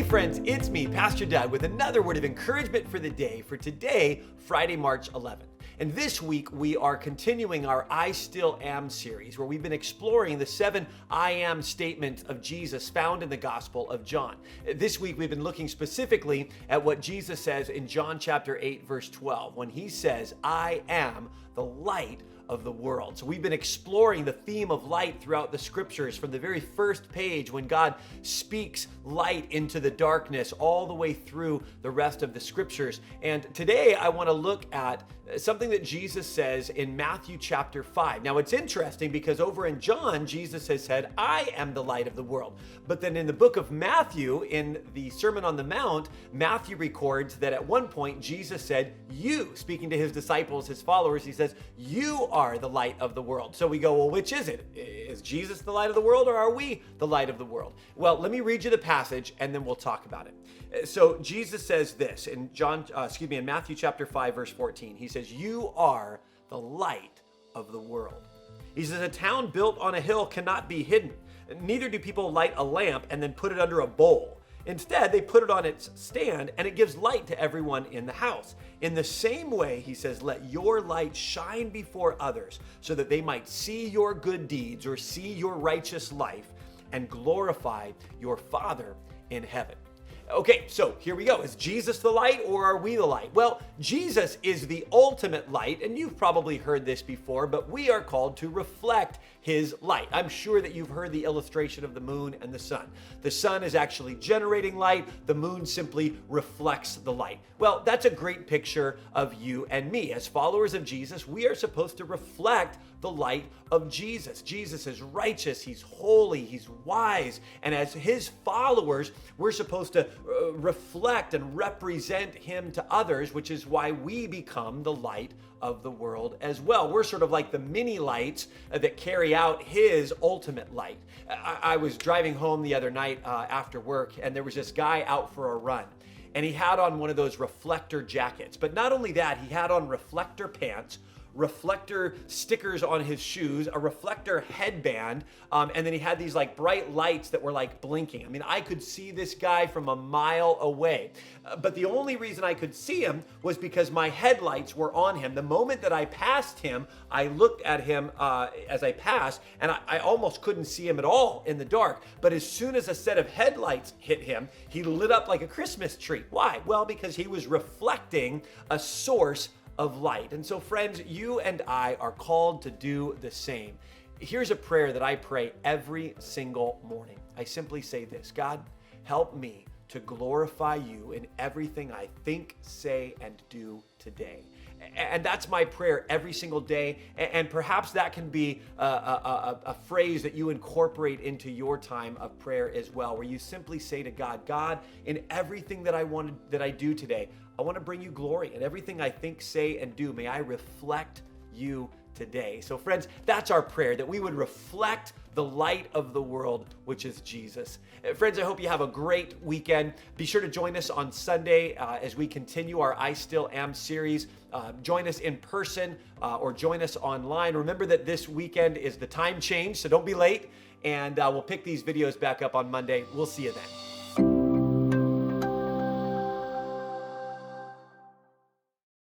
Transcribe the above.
friends, it's me, Pastor Doug, with another word of encouragement for the day for today, Friday, March 11th. And this week, we are continuing our I Still Am series, where we've been exploring the 7 I Am statements of Jesus found in the Gospel of John. This week, we've been looking specifically at what Jesus says in John chapter 8, verse 12, when he says, I am the light of the world. So we've been exploring the theme of light throughout the scriptures from the very first page when God speaks light into the darkness all the way through the rest of the scriptures. And today I want to look at something that Jesus says in Matthew chapter 5. Now it's interesting because over in John, Jesus has said, I am the light of the world. But then in the book of Matthew, in the Sermon on the Mount, Matthew records that at one point Jesus said, you, speaking to his disciples, his followers, he says, you are the light of the world. So we go, well, which is it? Is Jesus the light of the world or are we the light of the world? Well, let me read you the passage and then we'll talk about it. So Jesus says this in in Matthew chapter 5, verse 14. He says, you are the light of the world. He says, a town built on a hill cannot be hidden. Neither do people light a lamp and then put it under a bowl. Instead, they put it on its stand and it gives light to everyone in the house. In the same way, he says, let your light shine before others so that they might see your good deeds or see your righteous life and glorify your Father in heaven. Okay, so here we go. Is Jesus the light or are we the light? Well, Jesus is the ultimate light, and you've probably heard this before, but we are called to reflect his light. I'm sure that you've heard the illustration of the moon and the sun. The sun is actually generating light. The moon simply reflects the light. Well, that's a great picture of you and me. As followers of Jesus, we are supposed to reflect the light of Jesus. Jesus is righteous, he's holy, he's wise, and as his followers, we're supposed to reflect and represent him to others, which is why we become the light of the world as well. We're sort of like the mini lights that carry out his ultimate light. I was driving home the other night after work, and there was this guy out for a run. And he had on one of those reflector jackets. But not only that, he had on reflector pants, reflector stickers on his shoes, a reflector headband, and then he had these like bright lights that were like blinking. I mean, I could see this guy from a mile away. But the only reason I could see him was because my headlights were on him. The moment that I passed him, I looked at him as I passed, and I almost couldn't see him at all in the dark. But as soon as a set of headlights hit him, he lit up like a Christmas tree. Why? Well, because he was reflecting a source of light. And so friends, you and I are called to do the same. Here's a prayer that I pray every single morning. I simply say this: God, help me to glorify you in everything I think, say, and do today. And that's my prayer every single day. And perhaps that can be a phrase that you incorporate into your time of prayer as well, where you simply say to God, God, in everything that I do today, I want to bring you glory. In everything I think, say, and do, may I reflect you today. So friends, that's our prayer, that we would reflect the light of the world, which is Jesus. Friends, I hope you have a great weekend. Be sure to join us on Sunday as we continue our I Still Am series. Join us in person or join us online. Remember that this weekend is the time change, so don't be late. And we'll pick these videos back up on Monday. We'll see you then.